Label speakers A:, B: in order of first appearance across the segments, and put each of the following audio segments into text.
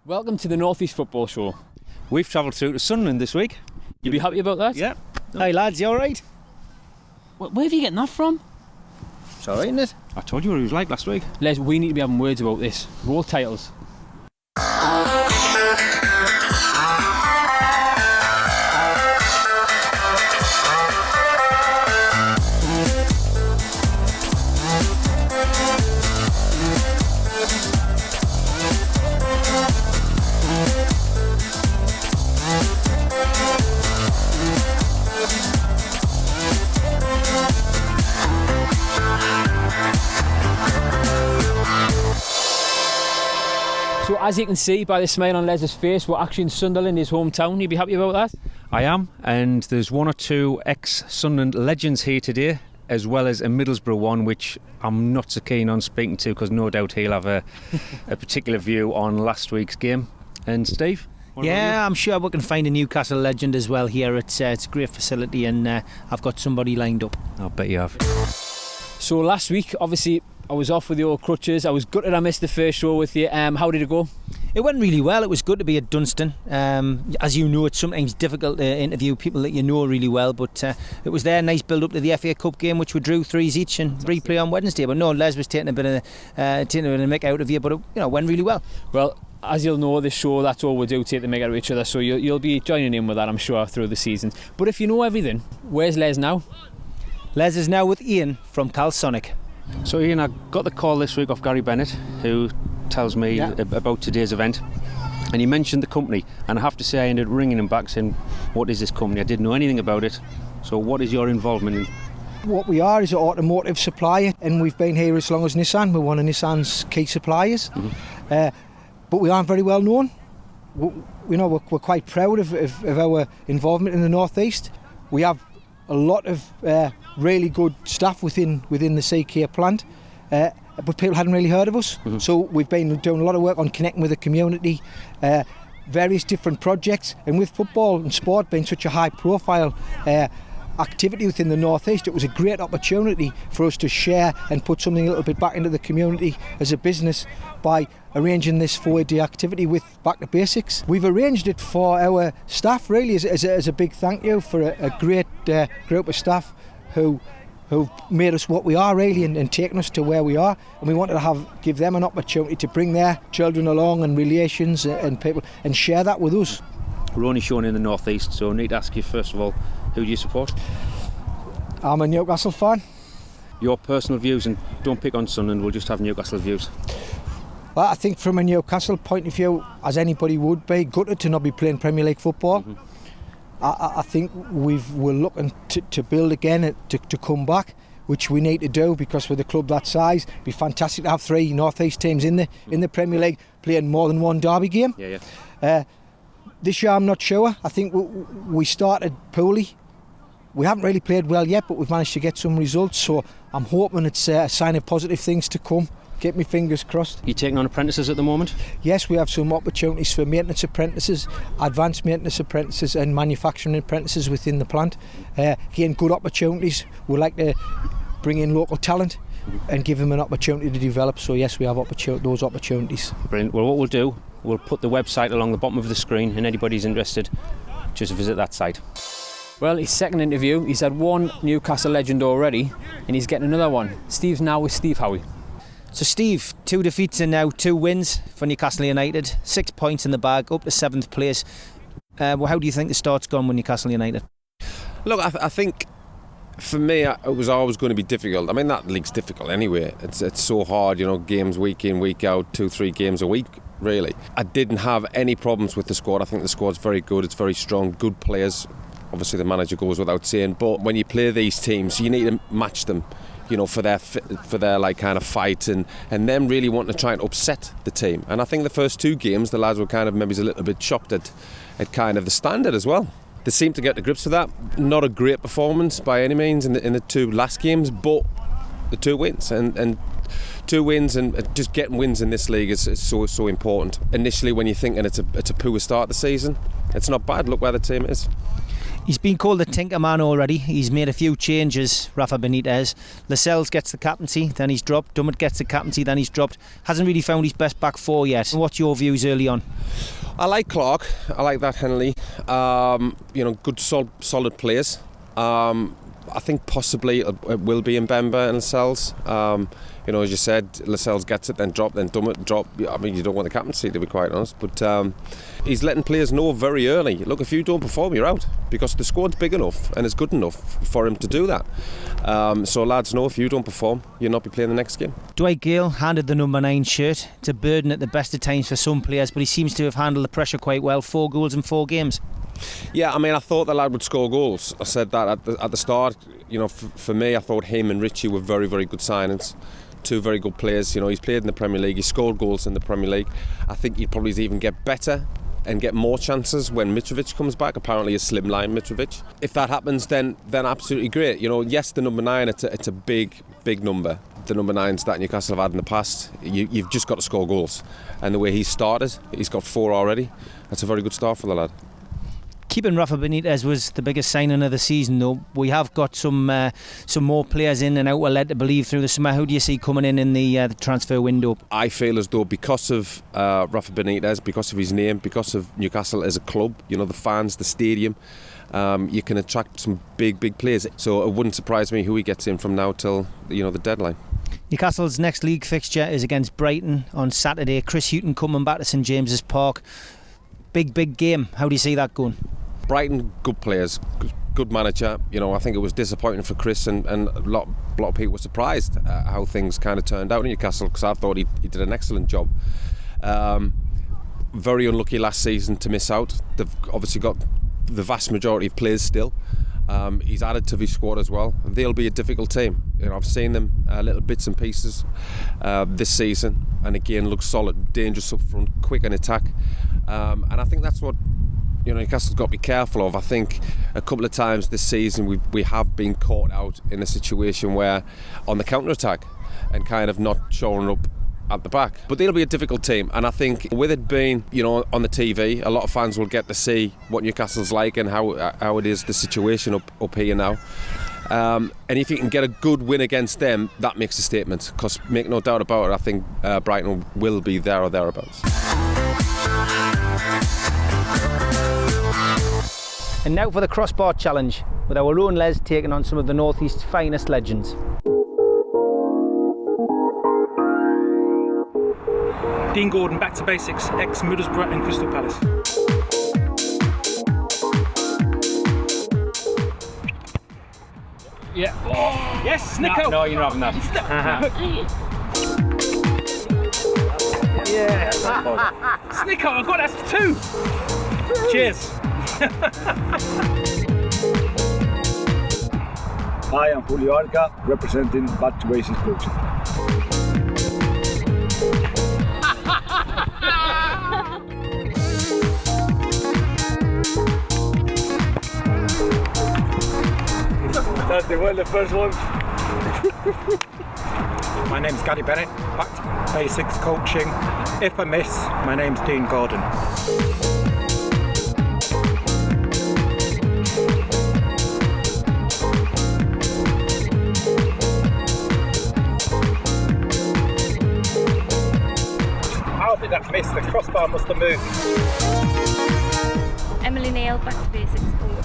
A: Welcome to the North East Football Show.
B: We've travelled through to Sunderland this week.
A: You'll be happy about that?
B: Yeah.
C: Hey lads, you alright?
A: Where have you getting that from?
C: It's alright, isn't it?
B: I told you what he was like last week.
A: Les, we need to be having words about this. Roll titles. So as you can see by the smile on Les's face, we're actually in Sunderland, his hometown. You'd be happy about that?
B: I am, and there's one or two ex-Sunderland legends here today, as well as a Middlesbrough one, which I'm not so keen on speaking to, because no doubt he'll have a particular view on last week's game. And Steve?
C: Yeah, I'm sure we can find a Newcastle legend as well here. It's a great facility, and I've got somebody lined up.
B: I'll bet you have.
A: So last week, obviously, I was off with the old crutches. I was gutted I missed the first show with you. How did it go?
C: It went really well. It was good to be at Dunstan. As you know, it's sometimes difficult to interview people that you know really well, but it was there. Nice build up to the FA Cup game, which we drew 3s each, and replay on Wednesday. But no, Les was taking a bit of a mick out of you, but it went really well.
A: Well, as you'll know, this show, that's all we do, take the mick out of each other. So you'll be joining in with that, I'm sure, through the seasons. But if you know everything, where's Les now?
C: Les is now with Ian from Calsonic.
B: So Ian, I got the call this week off Gary Bennett, who tells me about today's event, and he mentioned the company, and I have to say I ended up ringing him back saying, what is this company? I didn't know anything about it. So what is your involvement in?
D: What we are is an automotive supplier, and we've been here as long as Nissan. We're one of Nissan's key suppliers. But we aren't very well known. We're quite proud of our involvement in the North East. We have a lot of really good staff within the CK plant, but people hadn't really heard of us. So we've been doing a lot of work on connecting with the community, various different projects, and with football and sport being such a high profile activity within the North East, it was a great opportunity for us to share and put something a little bit back into the community as a business by arranging this 4-day activity with Back to Basics. We've arranged it for our staff really as a big thank you for a great group of staff who've made us what we are really and taken us to where we are, and we wanted to give them an opportunity to bring their children along and relations and people and share that with us.
B: We're only shown in the North East, so I need to ask you first of all, who do you support?
D: I'm a Newcastle fan.
B: Your personal views, and don't pick on Sunderland, we'll just have Newcastle views.
D: Well, I think from a Newcastle point of view, as anybody would be, gutted to not be playing Premier League football. I think we're looking to build again, to come back, which we need to do, because with a club that size, it'd be fantastic to have 3 North East teams in the Premier League playing more than one derby game. This year I'm not sure. I think we started poorly. We haven't really played well yet, but we've managed to get some results, so I'm hoping it's a sign of positive things to come. Keep my fingers crossed.
B: You're taking on apprentices at the moment?
D: Yes, we have some opportunities for maintenance apprentices, advanced maintenance apprentices and manufacturing apprentices within the plant. Again, good opportunities. We like to bring in local talent and give them an opportunity to develop, so yes, we have those opportunities.
B: Brilliant. Well, what we'll do, we'll put the website along the bottom of the screen, and anybody who's interested, just visit that site.
A: Well, his second interview, he's had one Newcastle legend already, and he's getting another one. Steve's now with Steve Howey.
C: So Steve, 2 defeats and now 2 wins for Newcastle United, 6 points in the bag, up to 7th place. How do you think the start's gone with Newcastle United?
E: Look, I think for me it was always going to be difficult. I mean, that league's difficult anyway. It's so hard, games week in, week out, 2-3 games a week, really. I didn't have any problems with the squad. I think the squad's very good, it's very strong, good players. Obviously the manager goes without saying, but when you play these teams, you need to match them, for their like kind of fight and them really wanting to try and upset the team. And I think the first 2 games, the lads were kind of maybe a little bit shocked at kind of the standard as well. They seemed to get to grips with that. Not a great performance by any means in the 2 last games, but the 2 wins and 2 wins and just getting wins in this league is so important. Initially, when you're thinking it's a poor start to the season, it's not bad. Look where the team is.
C: He's been called the Tinker Man already. He's made a few changes, Rafa Benitez. Lascelles gets the captaincy, then he's dropped. Dummett gets the captaincy, then he's dropped. Hasn't really found his best back 4 yet. What's your views early on?
E: I like Clark. I like that Henley. Good solid players. I think possibly it will be Mbemba and Lascelles. As you said, Lascelles gets it, then drop. I mean, you don't want the captaincy, to be quite honest. But he's letting players know very early. Look, if you don't perform, you're out, because the squad's big enough and is good enough for him to do that. So lads know, if you don't perform, you'll not be playing the next game.
C: Dwight Gale handed the number 9 shirt. It's a burden at the best of times for some players, but he seems to have handled the pressure quite well. 4 goals in 4 games.
E: Yeah, I mean, I thought the lad would score goals. I said that at the start. For me, I thought him and Richie were very, very good signings. 2 very good players. He's played in the Premier League. He scored goals in the Premier League. I think he'd probably even get better and get more chances when Mitrovic comes back. Apparently a slimline Mitrovic. If that happens, then absolutely great. Yes, the number 9, it's a big number. The number 9s that Newcastle have had in the past, you've just got to score goals. And the way he's started, he's got 4 already. That's a very good start for the lad.
C: Keeping Rafa Benitez was the biggest signing of the season, though. We have got some more players in and out, we're led to believe, through the summer. Who do you see coming in the transfer window?
E: I feel as though because of Rafa Benitez, because of his name, because of Newcastle as a club, the fans, the stadium, you can attract some big players. So it wouldn't surprise me who he gets in from now till the deadline.
C: Newcastle's next league fixture is against Brighton on Saturday. Chris Hughton coming back to St James's Park. Big game. How do you see that going?
E: Brighton, good players, good manager. I think it was disappointing for Chris, and a lot of people were surprised how things kind of turned out in Newcastle, because I thought he did an excellent job. Very unlucky last season to miss out. They've obviously got the vast majority of players still. He's added to his squad as well. They'll be a difficult team. I've seen them little bits and pieces this season, and again, look solid, dangerous up front, quick in attack, and I think that's what Newcastle's got to be careful of. I think a couple of times this season we have been caught out in a situation where on the counter-attack and kind of not showing up at the back. But they'll be a difficult team, and I think with it being on the TV, a lot of fans will get to see what Newcastle's like and how it is, the situation up here now. And if you can get a good win against them, that makes a statement, because make no doubt about it, I think Brighton will be there or thereabouts.
C: And now for the crossbar challenge, with our own Les taking on some of the North East's finest legends.
F: Dean Gordon, back to basics, ex-Middlesbrough and Crystal Palace.
A: Yeah.
F: Oh, yes, Snicko!
A: No, you're not having that.
F: Yeah. Snicko, I got that's 2. Cheers.
G: Hi, I'm Julio Arca, representing Back to Basics Coaching. That's the first one.
F: My name's Gary Bennett, Back to Basics Coaching. If I miss, my name's Dean Gordon. How did I miss? The crossbar must have moved.
H: Emily Neal, Back to Basics Coach.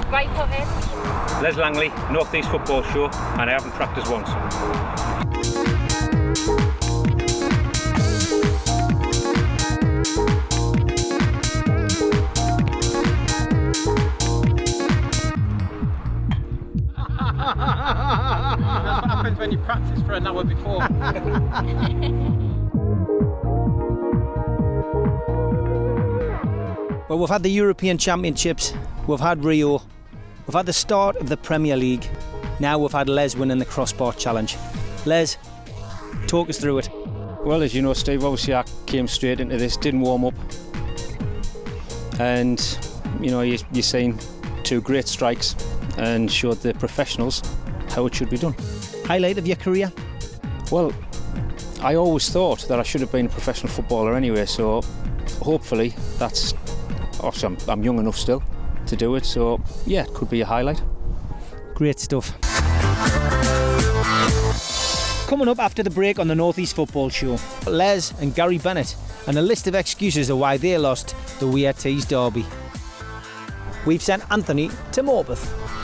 H: Right footed.
F: Les Langley, North East Football Show, and I haven't practiced once. That's what happens when you practice for an hour before.
C: Well, we've had the European Championships, we've had Rio, we've had the start of the Premier League. Now we've had Les winning the crossbar challenge. Les, talk us through it.
B: Well, as you know, Steve, obviously I came straight into this, didn't warm up, and you're seeing 2 great strikes and showed the professionals how it should be done.
C: Highlight of your career?
B: Well, I always thought that I should have been a professional footballer anyway, so hopefully that's... I'm young enough still to do it, so yeah, it could be a highlight.
C: Great stuff. Coming up after the break on the North East Football Show, Les and Gary Bennett and a list of excuses of why they lost the Wear Tees derby. We've sent Anthony to Morpeth.